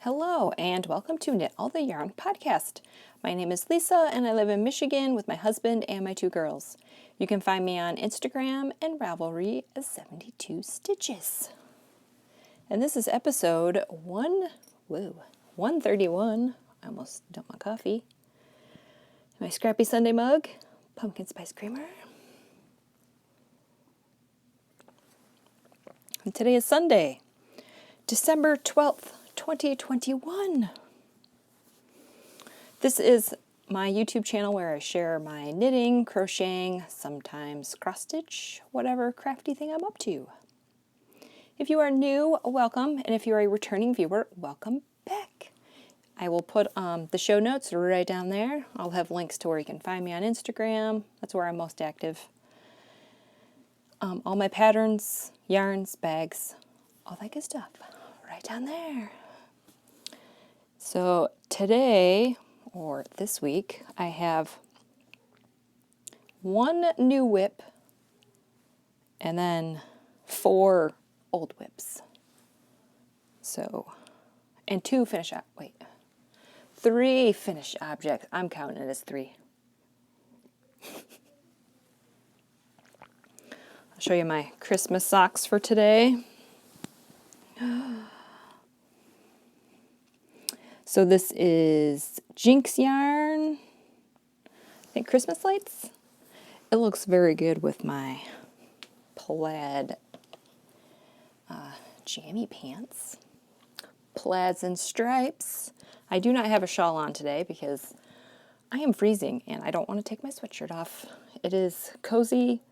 Hello and welcome to Knit All the Yarn podcast. My name is Lisa and I live in Michigan with my husband and my two girls. You can find me on Instagram and Ravelry as 72 Stitches. And this is episode 131. I almost dumped my coffee. My Scrappy Sunday mug, pumpkin spice creamer. And today is Sunday, December 12th. 2021. This is my YouTube channel where I share my knitting, crocheting, sometimes cross stitch, whatever crafty thing I'm up to. If you are new, welcome, and if you are a returning viewer, welcome back. I will put the show notes right down there. I'll have links to where you can find me on Instagram. That's where I'm most active. All my patterns, yarns, bags, all that good stuff, right down there. So today, or this week, I have one new whip and then 4 old whips. So, and 3 finished objects. I'm counting it as 3. I'll show you my Christmas socks for today. So this is Jinx yarn, I think Christmas lights. It looks very good with my plaid jammy pants, plaids and stripes. I do not have a shawl on today because I am freezing and I don't want to take my sweatshirt off. It is cozy,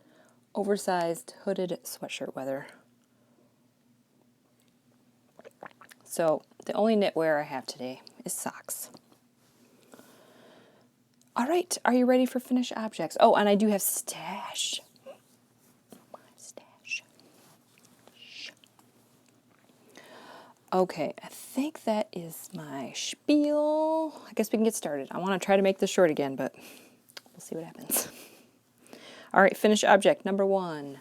oversized, hooded sweatshirt weather. So the only knitwear I have today is socks. All right, are you ready for finished objects? Oh, and I do have stash. Okay, I think that is my spiel. I guess we can get started. I want to try to make this short again, but we'll see what happens. All right, finished object number 1.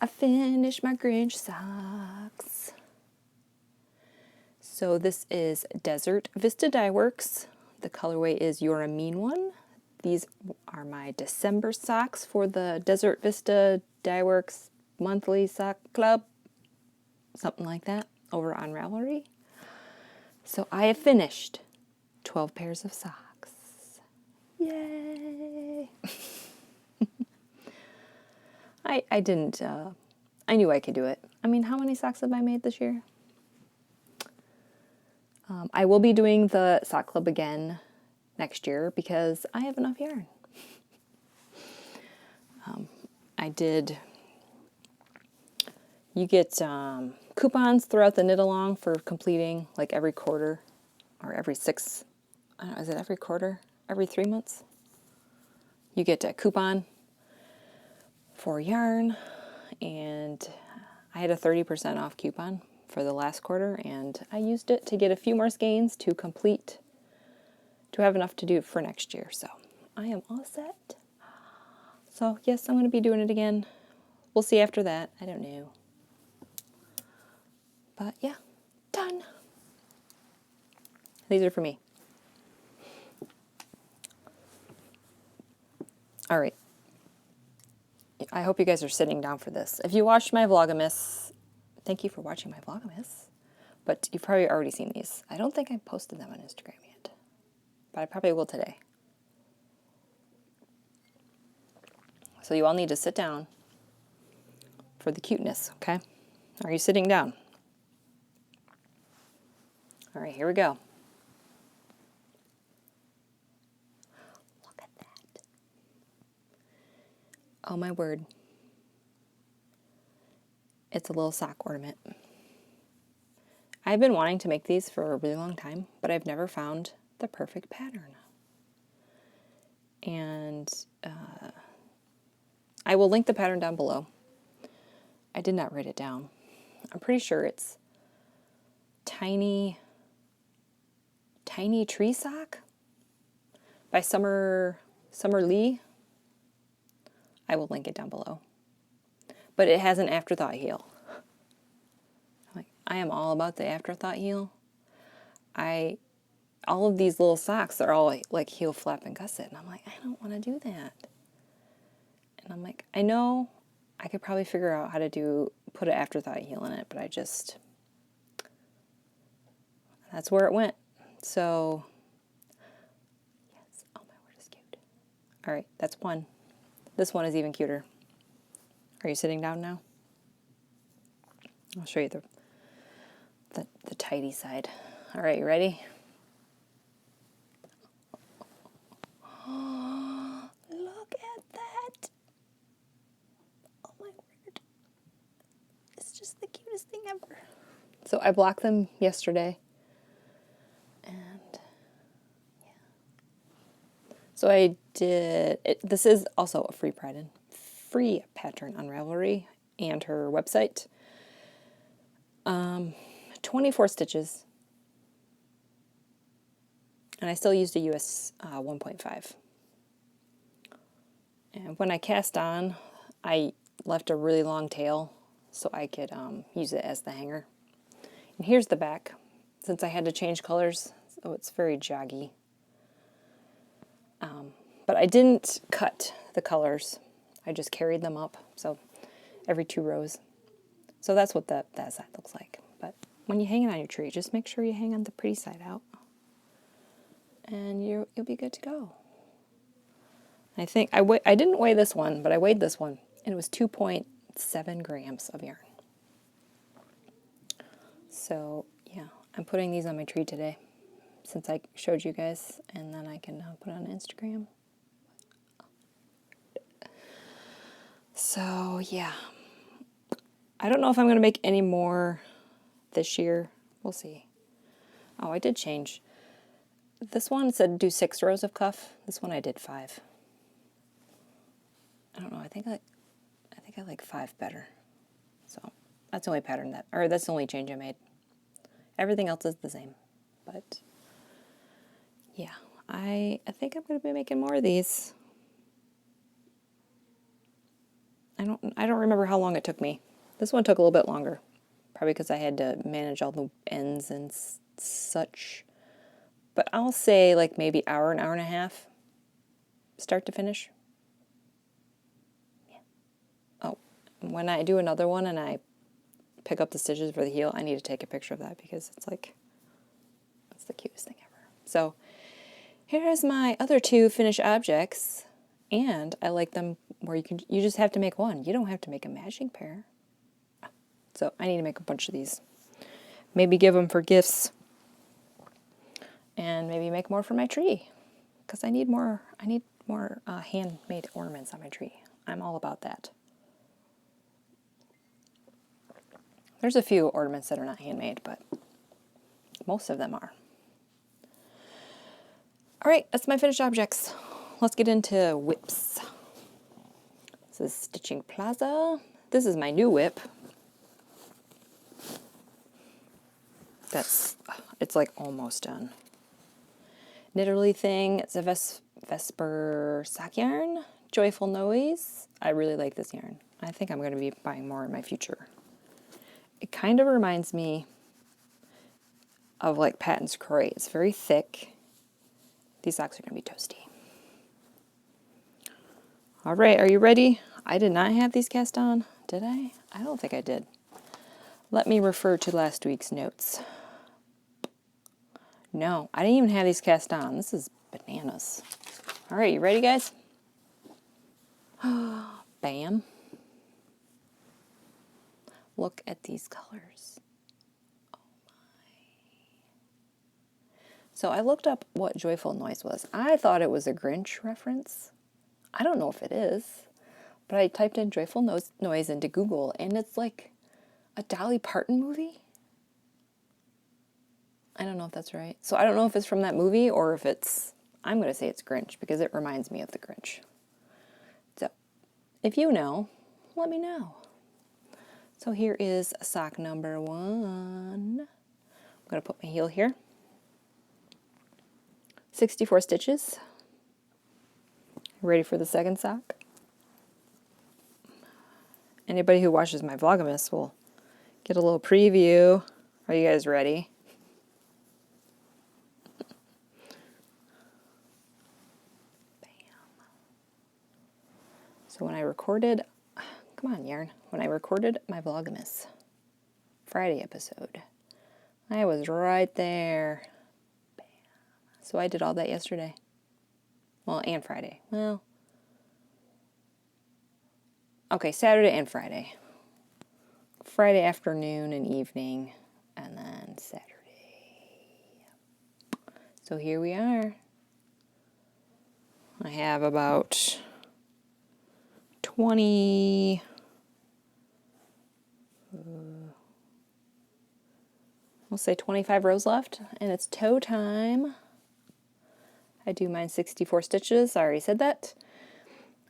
I finished my Grinch socks. So this is Desert Vista Dyeworks. The colorway is You're a Mean One. These are my December socks for the Desert Vista Dyeworks monthly sock club. Something like that over on Ravelry. So I have finished 12 pairs of socks. Yay! I didn't, I knew I could do it. I mean, how many socks have I made this year? I will be doing the sock club again next year because I have enough yarn. You get coupons throughout the knit along for completing like every quarter or every 6, I don't know, is it every quarter? Every 3 months? You get a coupon for yarn, and I had a 30% off coupon for the last quarter, and I used it to get a few more skeins to have enough to do for next year. So I am all set. So yes, I'm going to be doing it again. We'll see after that. I don't know. But yeah, done. These are for me. All right. I hope you guys are sitting down for this. If you watched my Vlogmas, thank you for watching my Vlogmas, but you've probably already seen these. I don't think I posted them on Instagram yet, but I probably will today. So you all need to sit down for the cuteness, okay? Are you sitting down? All right, here we go. Look at that. Oh my word. It's a little sock ornament. I've been wanting to make these for a really long time, but I've never found the perfect pattern. And I will link the pattern down below. I did not write it down. I'm pretty sure it's Tiny Tree Sock by Summer Lee. I will link it down below. But it has an afterthought heel. I am all about the afterthought heel. all of these little socks are all like heel flap and gusset. And I'm like, I don't want to do that. And I'm like, I know I could probably figure out how to put an afterthought heel in it, but that's where it went. So, yes, oh my word, is cute. All right, that's one. This one is even cuter. Are you sitting down now? I'll show you the tidy side. All right, you ready? Look at that. Oh my word. It's just the cutest thing ever. So I blocked them yesterday. And yeah. So I did, this is also a free pattern on Ravelry and her website. 24 stitches. And I still used a US 1.5. And when I cast on, I left a really long tail so I could use it as the hanger. And here's the back, since I had to change colors, so it's very joggy. But I didn't cut the colors. I just carried them up, so every 2 rows. So that's what that side looks like. But when you hang it on your tree, just make sure you hang on the pretty side out. And you'll be good to go. I think I didn't weigh this one, but I weighed this one, and it was 2.7 grams of yarn. So yeah, I'm putting these on my tree today, since I showed you guys, and then I can put it on Instagram. So yeah, I don't know if I'm going to make any more this year. We'll see. Oh, I did change. This one said do 6 rows of cuff. This one I did 5. I don't know. I think I like 5 better. So that's the only that's the only change I made. Everything else is the same. But yeah, I think I'm going to be making more of these. I don't remember how long it took me. This one took a little bit longer, probably because I had to manage all the ends and such. But I'll say like maybe an hour and a half, start to finish. Yeah. Oh, when I do another one and I pick up the stitches for the heel, I need to take a picture of that because it's the cutest thing ever. So here's my other 2 finished objects, and I like them where you just have to make one. You don't have to make a matching pair. So I need to make a bunch of these. Maybe give them for gifts. And maybe make more for my tree. Because I need more handmade ornaments on my tree. I'm all about that. There's a few ornaments that are not handmade, but most of them are. All right, that's my finished objects. Let's get into whips. This is Stitching Plaza. This is my new whip. It's like almost done. Knitterly thing. It's a Vesper sock yarn. Joyful Noise. I really like this yarn. I think I'm going to be buying more in my future. It kind of reminds me of like Patons Kroy. It's very thick. These socks are going to be toasty. All right, are you ready? I did not have these cast on, did I? I don't think I did. Let me refer to last week's notes. No, I didn't even have these cast on. This is bananas. All right, you ready, guys? Bam. Look at these colors. Oh my. So I looked up what Joyful Noise was. I thought it was a Grinch reference. I don't know if it is, but I typed in Joyful Noise into Google, and it's like a Dolly Parton movie. I don't know if that's right. So I don't know if it's from that movie or if I'm going to say it's Grinch because it reminds me of the Grinch. So if you know, let me know. So here is sock number 1. I'm going to put my heel here. 64 stitches. Ready for the second sock? Anybody who watches my Vlogmas will get a little preview. Are you guys ready? So when I recorded, come on yarn, when I recorded my Vlogmas Friday episode, I was right there. Bam. So I did all that yesterday. Well, and Friday. Well, okay, Saturday and Friday. Friday afternoon and evening, and then Saturday. So here we are. I have about 20, we'll say 25 rows left, and it's toe time. I do mine 64 stitches, I already said that.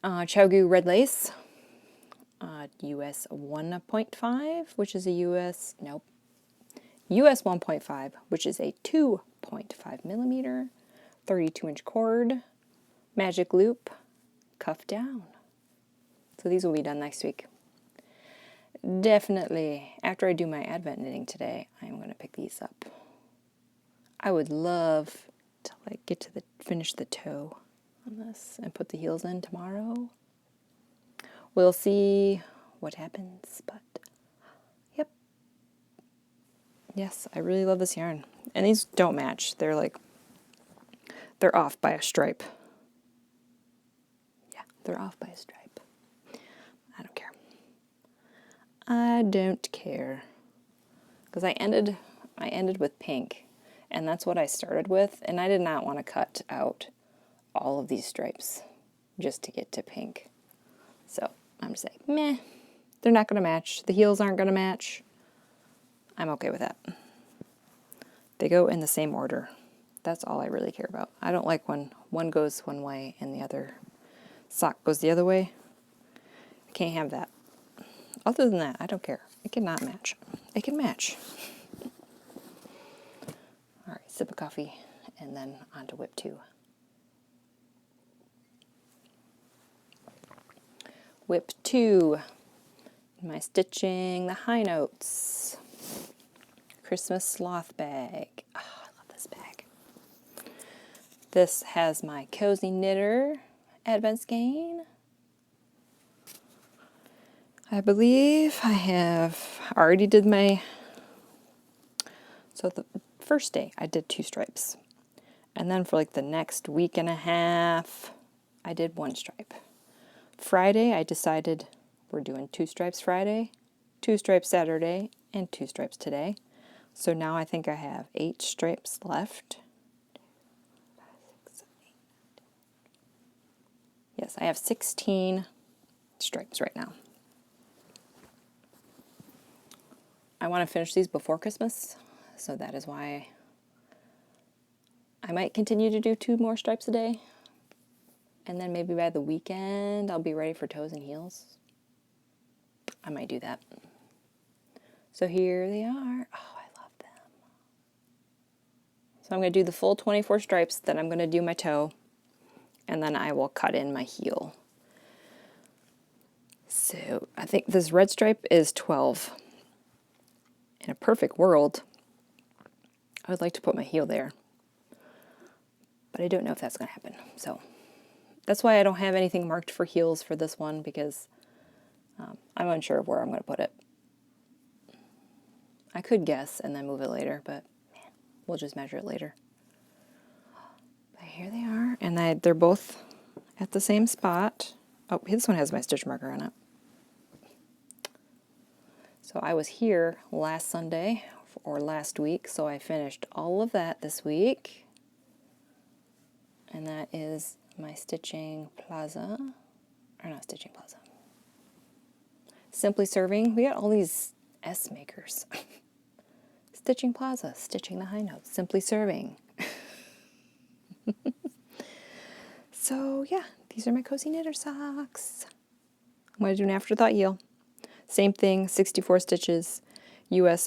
Chiaogoo red lace, US 1.5, which is a US 1.5, which is a 2.5 millimeter, 32-inch cord, magic loop, cuff down. So these will be done next week. Definitely, after I do my advent knitting today, I'm going to pick these up. I would love to get to finish the toe on this and put the heels in tomorrow. We'll see what happens, but yep. Yes, I really love this yarn. And these don't match. They're off by a stripe. Yeah, they're off by a stripe. I don't care. I don't care. Because I ended with pink, and that's what I started with, and I did not want to cut out all of these stripes just to get to pink. So I'm just like, meh, they're not going to match. The heels aren't going to match. I'm okay with that. They go in the same order. That's all I really care about. I don't like when one goes one way and the other sock goes the other way. I can't have that. Other than that, I don't care. It cannot match. It can match. All right, sip of coffee, and then on to whip 2. Whip 2. My stitching the high notes. Christmas sloth bag. Oh, I love this bag. This has my Cozy Knitter advent skein. I believe I have already did my, so the first day I did 2 stripes. And then for the next week and a half, I did 1 stripe. Friday, I decided we're doing 2 stripes Friday, 2 stripes Saturday, and 2 stripes today. So now I think I have 8 stripes left. Yes, I have 16 stripes right now. I want to finish these before Christmas, so that is why I might continue to do 2 more stripes a day. And then maybe by the weekend, I'll be ready for toes and heels. I might do that. So here they are. Oh, I love them. So I'm going to do the full 24 stripes, then I'm going to do my toe, and then I will cut in my heel. So I think this red stripe is 12. In a perfect world, I would like to put my heel there. But I don't know if that's going to happen. So that's why I don't have anything marked for heels for this one, because I'm unsure of where I'm going to put it. I could guess and then move it later, but man, we'll just measure it later. But here they are, and they're both at the same spot. Oh, this one has my stitch marker on it. So I was here last Sunday, or last week, so I finished all of that this week. And that is my Stitching Plaza, or not Stitching Plaza. Simply Serving. We got all these S makers. Stitching Plaza, Stitching the High Notes, Simply Serving. So yeah, these are my Cozy Knitter socks. I'm going to do an afterthought heel. Same thing, 64 stitches, US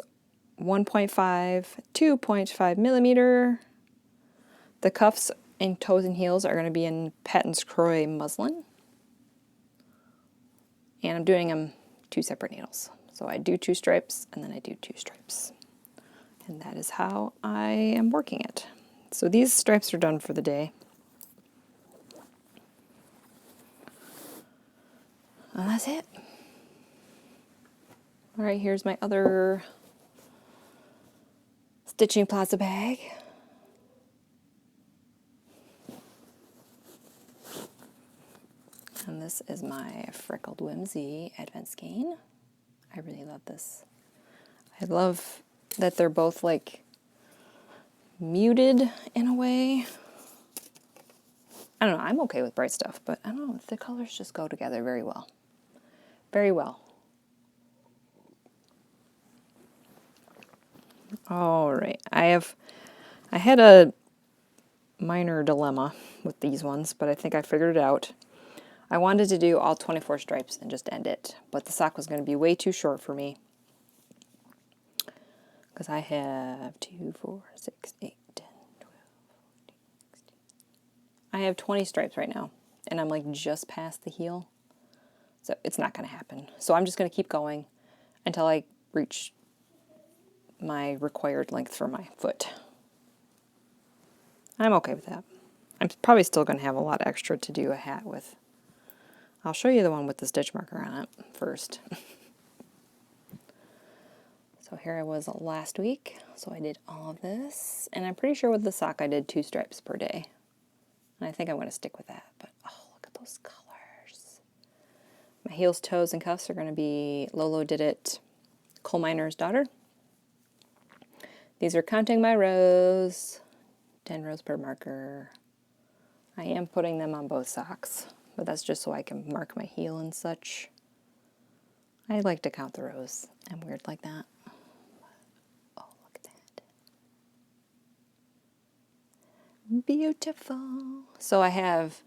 1.5, 2.5 millimeter. The cuffs and toes and heels are going to be in Patons Kroy muslin. And I'm doing them 2 separate needles. So I do 2 stripes, and then I do 2 stripes. And that is how I am working it. So these stripes are done for the day. that's it. All right, here's my other Stitching Plaza bag. And this is my Freckled Whimsy Advent Skein. I really love this. I love that they're both like muted in a way. I don't know, I'm okay with bright stuff, but I don't know, the colors just go together very well. Very well. All right, I had a minor dilemma with these ones, but I think I figured it out. I wanted to do all 24 stripes and just end it, but the sock was going to be way too short for me. Because I have 2, 4, 6, 8, 10, 12, 14, 16. I have 20 stripes right now, and I'm like just past the heel. So it's not going to happen. So I'm just going to keep going until I reach my required length for my foot. I'm okay with that. I'm probably still going to have a lot extra to do a hat with. I'll show you the one with the stitch marker on it first. So here I was last week, so I did all of this, and I'm pretty sure with the sock I did 2 stripes per day. And I think I'm going to stick with that, but oh, look at those colors. My heels, toes, and cuffs are going to be Lolodidit Coal Miner's Daughter. These are counting my rows, 10 rows per marker. I am putting them on both socks, but that's just so I can mark my heel and such. I like to count the rows. I'm weird like that. Oh, look at that. Beautiful. So I have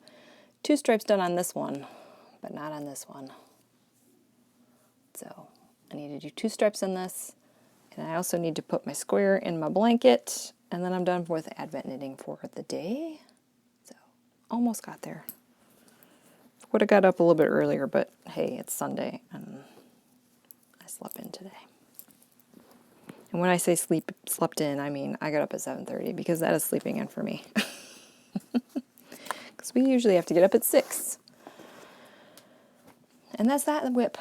2 stripes done on this one, but not on this one. So I need to do 2 stripes in this, and I also need to put my square in my blanket, and then I'm done with Advent knitting for the day. So almost got there. Would have got up a little bit earlier, but hey, it's Sunday, and I slept in today. And when I say slept in, I mean I got up at 7:30, because that is sleeping in for me. Because we usually have to get up at 6. And that's that whip.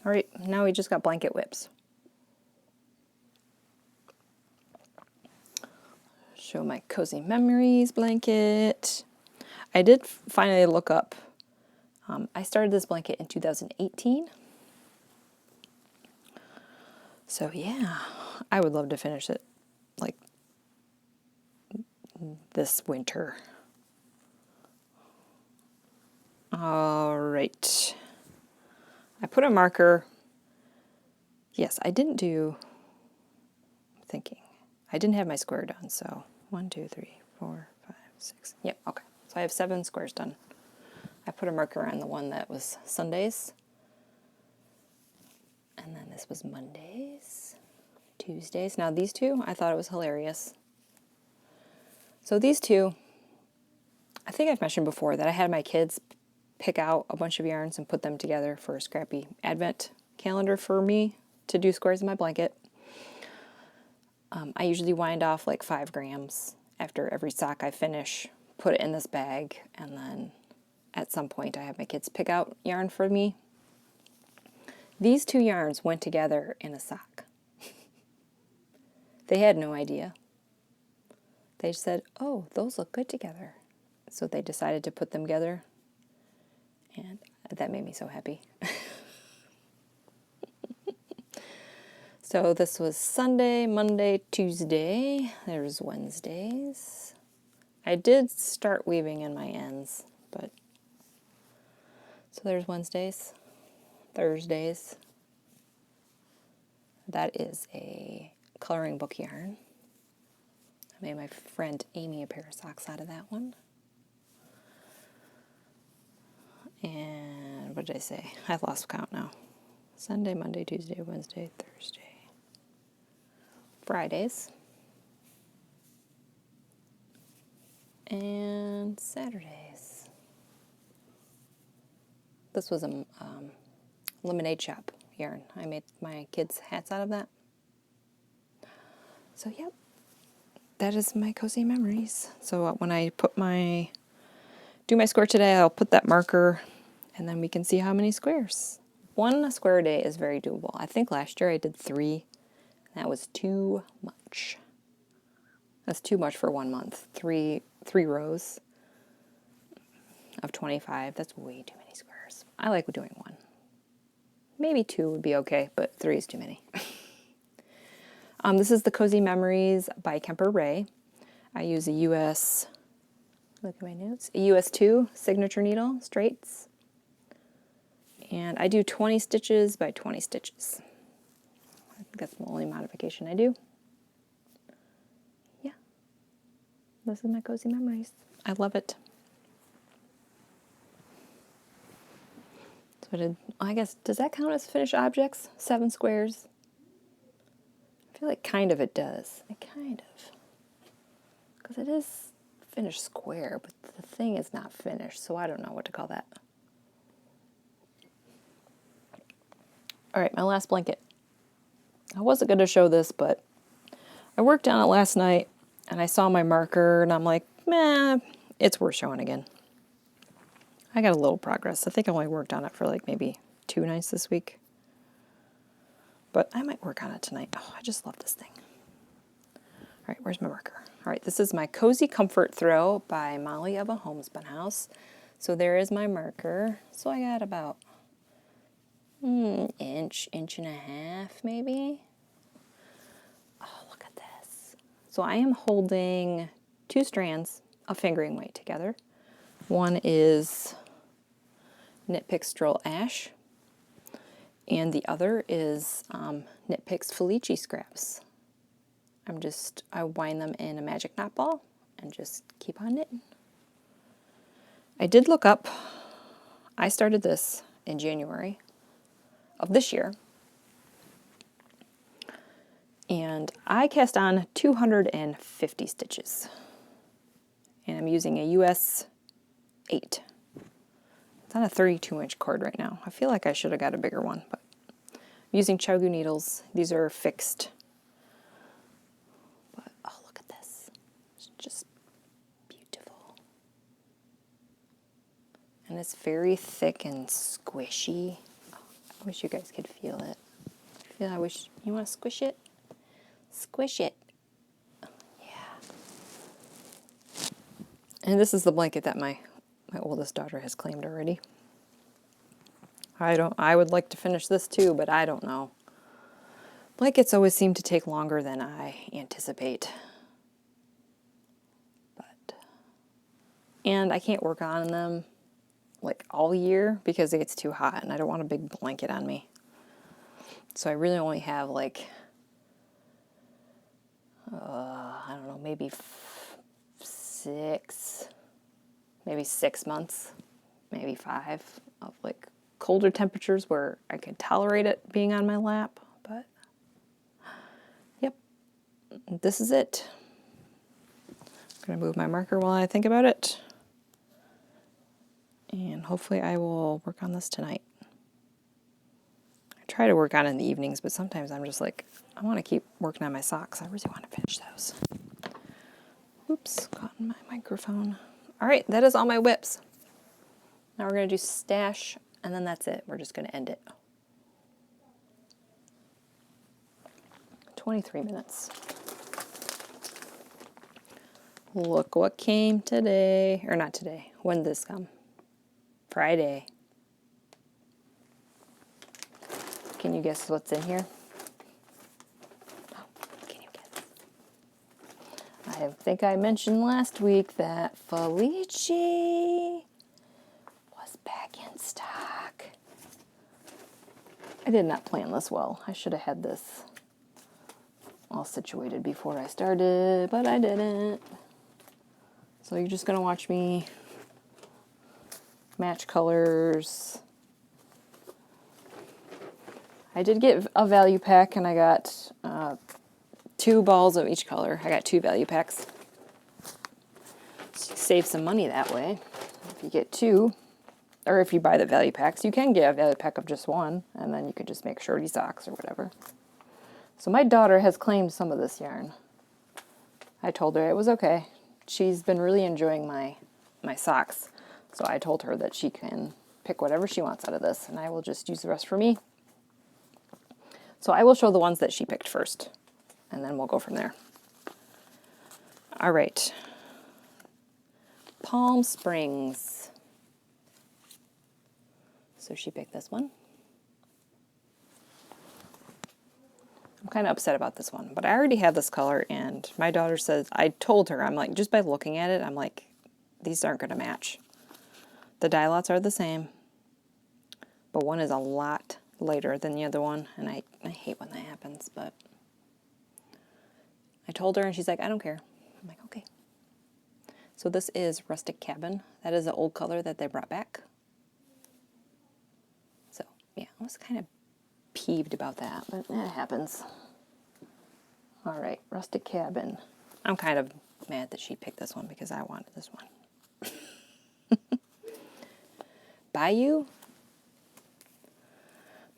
All right, now we just got blanket whips. Show my Cozy Memories blanket. I did finally look up. I started this blanket in 2018. So yeah, I would love to finish it like this winter. All right. I put a marker. Yes, I didn't do, I'm thinking. I didn't have my square done, so 1, 2, 3, 4, 5, 6. Yep, okay. So I have 7 squares done. I put a marker on the one that was Sundays. And then this was Mondays, Tuesdays. Now these two, I thought it was hilarious. So these two, I think I've mentioned before that I had my kids pick out a bunch of yarns and put them together for a scrappy Advent calendar for me to do squares in my blanket. I usually wind off like 5 grams after every sock I finish, put it in this bag, and then at some point I have my kids pick out yarn for me. These 2 yarns went together in a sock. They had no idea. They said, oh, those look good together. So they decided to put them together, and that made me so happy. So this was Sunday, Monday, Tuesday. There's Wednesdays. I did start weaving in my ends, but so there's Wednesdays, Thursdays. That is a coloring book yarn. I made my friend Amy a pair of socks out of that one. And what did I say? I've lost count now. Sunday, Monday, Tuesday, Wednesday, Thursday. Fridays. And Saturdays. This was a lemonade shop yarn. I made my kids' hats out of that. So, yep. That is my cozy memories. So when I do my square today, I'll put that marker And then we can see how many squares. 1 square a day is very doable. I think last year I did 3. That was too much. That's too much for 1 month. Three rows of 25. That's way too many squares. I like doing 1. Maybe 2 would be okay, but 3 is too many. This is the Cozy Memories by Kemper Ray. I use a US, look at my notes, a US 2 signature needle, straights. And I do 20 stitches by 20 stitches. I think that's the only modification I do. Yeah. This is my Cozy Memories. I love it. So I guess, does that count as finished objects? 7 squares? I feel like kind of it does. It kind of. Because it is finished square, but the thing is not finished, so I don't know what to call that. Alright, my last blanket. I wasn't going to show this, but I worked on it last night, and I saw my marker, and I'm like, meh, it's worth showing again. I got a little progress. I think I only worked on it for like maybe 2 nights this week. But I might work on it tonight. Oh, I just love this thing. Alright, where's my marker? Alright, this is my Cozy Comfort Throw by Molly of a Homespun House. So there is my marker. So I got about inch and a half maybe. Oh, look at this. So I am holding 2 strands of fingering weight together. One is Knitpicks Stroll Ash, and the other is Knitpicks Felici scraps. I wind them in a magic knot ball and just keep on knitting. I did look up, I started this in January of this year, and I cast on 250 stitches, and I'm using a US 8. It's on a 32-inch cord right now. I feel like I should have got a bigger one, but I'm using Chiaogoo needles. These are fixed. But oh, look at this. It's just beautiful. And it's very thick and squishy. Oh, I wish you guys could feel it. I wish you want to squish it? Squish it. Yeah. And this is the blanket that my oldest daughter has claimed already. I would like to finish this too, but I don't know. Blankets always seem to take longer than I anticipate. And I can't work on them like all year because it gets too hot and I don't want a big blanket on me. So I really only have like, I don't know, maybe 6 months, maybe 5 of like colder temperatures where I could tolerate it being on my lap. But yep, this is it. I'm going to move my marker while I think about it. And hopefully I will work on this tonight. I try to work on it in the evenings, but sometimes I'm just like, I want to keep working on my socks. I really want to finish those. Oops, caught in my microphone. All right, that is all my whips. Now we're going to do stash, and then that's it. We're just going to end it. 23 minutes. Look what came today. Or not today. When did this come? Friday. Can you guess what's in here? Can you guess? I think I mentioned last week that Felici was back in stock. I did not plan this well. I should have had this all situated before I started, but I didn't. So you're just going to watch me match colors. I did get a value pack, and I got 2 balls of each color. I got 2 value packs. So you save some money that way. If you get 2, or if you buy the value packs, you can get a value pack of just 1, and then you could just make shorty socks or whatever. So my daughter has claimed some of this yarn. I told her it was okay. She's been really enjoying my socks, so I told her that she can pick whatever she wants out of this, and I will just use the rest for me. So I will show the ones that she picked first, and then we'll go from there. All right. Palm Springs. So she picked this one. I'm kind of upset about this one, but I already have this color, and my daughter says, I told her, I'm like, just by looking at it, I'm like, these aren't going to match. The dye lots are the same, but one is a lot lighter than the other one, and I hate when that happens, but I told her, and she's like, I don't care. I'm like, okay. So this is Rustic Cabin. That is an old color that they brought back. So, yeah, I was kind of peeved about that, but it happens. All right, Rustic Cabin. I'm kind of mad that she picked this one because I wanted this one. Bayou?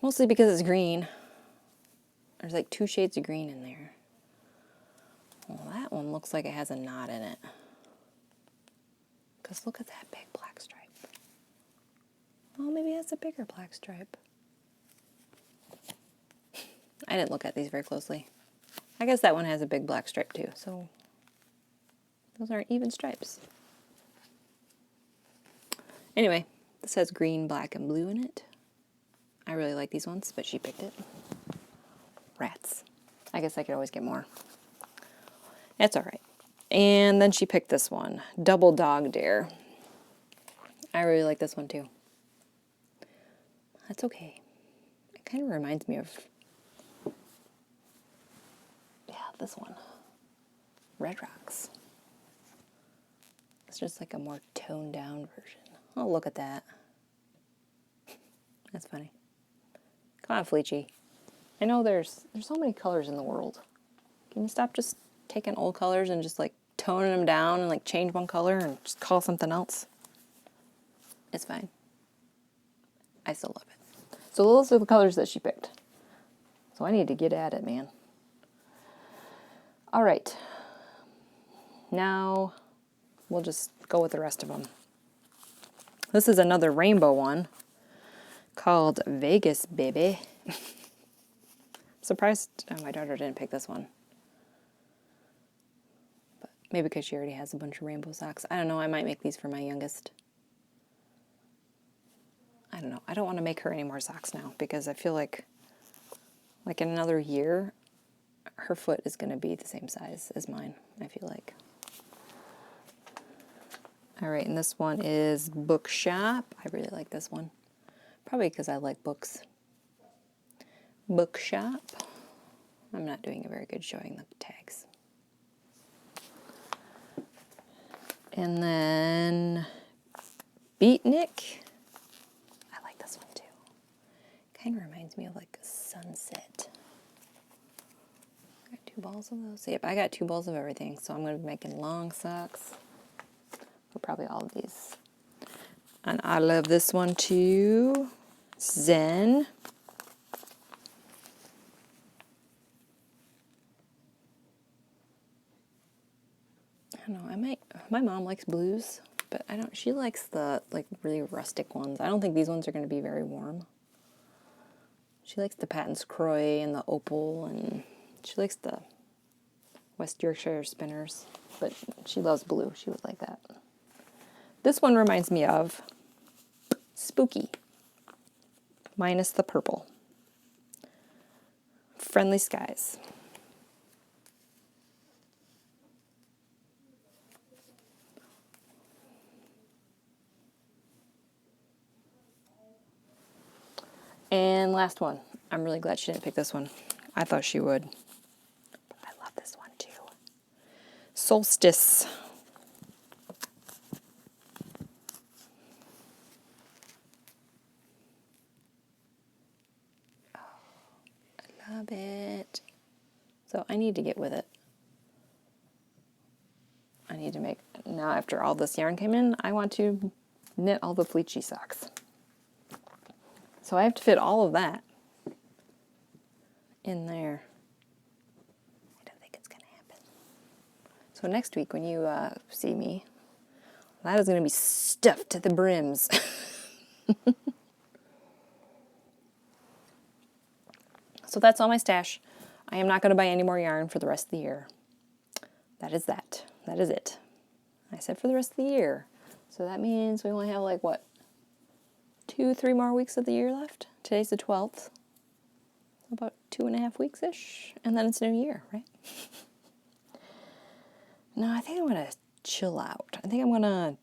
Mostly because it's green. There's like 2 shades of green in there. Well, that one looks like it has a knot in it. Because look at that big black stripe. Well, maybe it has a bigger black stripe. I didn't look at these very closely. I guess that one has a big black stripe too, so those aren't even stripes. Anyway, this has green, black, and blue in it. I really like these ones, but she picked it. Rats. I guess I could always get more. That's all right. And then she picked this one, Double Daugther. I really like this one too. That's okay. It kind of reminds me of, yeah, this one, Red Rocks. It's just like a more toned down version. Oh, look at that. That's funny. Come on, Felici. I know there's so many colors in the world. Can you stop just taking old colors and just like toning them down and like change one color and just call something else? It's fine. I still love it. So those are the colors that she picked. So I need to get at it, man. All right. Now we'll just go with the rest of them. This is another rainbow one called Vegas Baby. Surprised my daughter didn't pick this one. But maybe because she already has a bunch of rainbow socks. I don't know, I might make these for my youngest. I don't know. I don't want to make her any more socks now because I feel like in another year, her foot is going to be the same size as mine, I feel like. All right, and this one is Bookshop. I really like this one. Probably because I like books. Bookshop. I'm not doing a very good showing the tags. And then Beatnik. I like this one too. Kind of reminds me of like a sunset. I got 2 balls of those. Yep, I got 2 balls of everything. So I'm going to be making long socks for probably all of these. And I love this one too. Zen. I don't know, my mom likes blues, but she likes the like really rustic ones. I don't think these ones are going to be very warm. She likes the Patons Kroy and the opal, and she likes the West Yorkshire spinners, but she loves blue. She would like that. This one reminds me of Spooky, minus the purple. Friendly Skies. And last one. I'm really glad she didn't pick this one. I thought she would. But I love this one too. Solstice. Oh, I love it. So I need to get with it. I need to make, now after all this yarn came in, I want to knit all the Felici socks. So I have to fit all of that in there. I don't think it's going to happen. So next week when you see me, that is going to be stuffed to the brims. So that's all my stash. I am not going to buy any more yarn for the rest of the year. That is that. That is it. I said for the rest of the year. So that means we only have like, what, 2-3 more weeks of the year left? Today's the 12th. About 2.5 weeks-ish. And then it's New Year, right? No, I think I'm going to chill out. I think I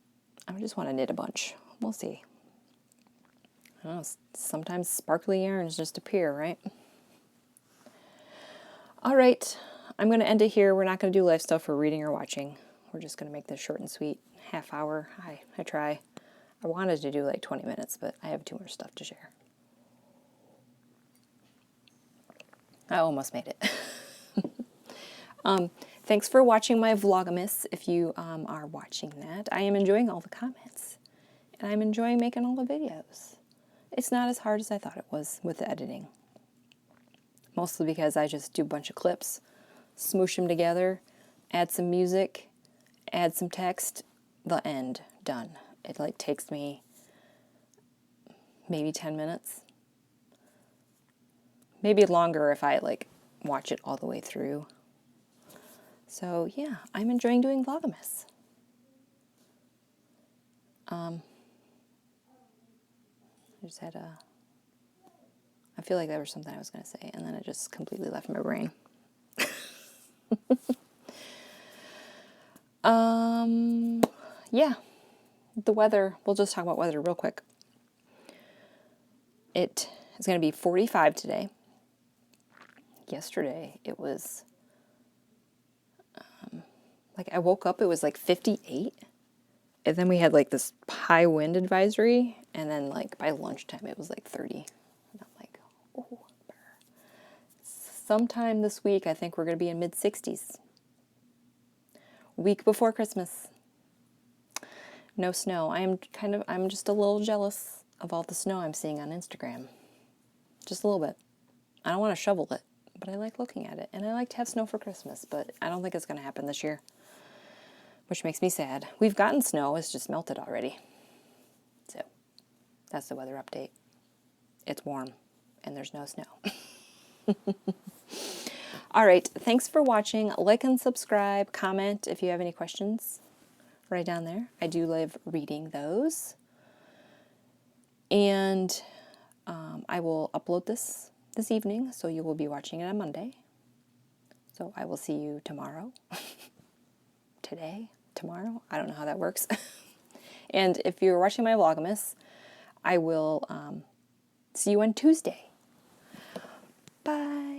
just want to knit a bunch. We'll see. I don't know, sometimes sparkly yarns just appear, right? All right, I'm going to end it here. We're not going to do live stuff for reading or watching. We're just going to make this short and sweet. Half hour. I try. I wanted to do like 20 minutes, but I have too much stuff to share. I almost made it. Thanks for watching my Vlogmas, if you are watching that. I am enjoying all the comments, and I'm enjoying making all the videos. It's not as hard as I thought it was with the editing. Mostly because I just do a bunch of clips, smoosh them together, add some music, add some text, the end, done. It like takes me maybe 10 minutes. Maybe longer if I like watch it all the way through. So yeah, I'm enjoying doing Vlogmas. I just had I feel like there was something I was going to say, and then it just completely left my brain. Yeah, the weather, we'll just talk about weather real quick. It is going to be 45 today. Yesterday, it was, like I woke up, it was like 58. And then we had like this high wind advisory, and then like by lunchtime, it was like 30. And I'm like, oh. Sometime this week, I think we're going to be in mid-60s. Week before Christmas. No snow. I'm just a little jealous of all the snow I'm seeing on Instagram. Just a little bit. I don't want to shovel it, but I like looking at it. And I like to have snow for Christmas, but I don't think it's going to happen this year, which makes me sad. We've gotten snow. It's just melted already. So that's the weather update. It's warm, and there's no snow. All right. Thanks for watching. Like and subscribe. Comment if you have any questions. Right down there. I do love reading those. And I will upload this evening, so you will be watching it on Monday. So I will see you tomorrow. Today? Tomorrow? I don't know how that works. And if you're watching my Vlogmas, I will see you on Tuesday. Bye.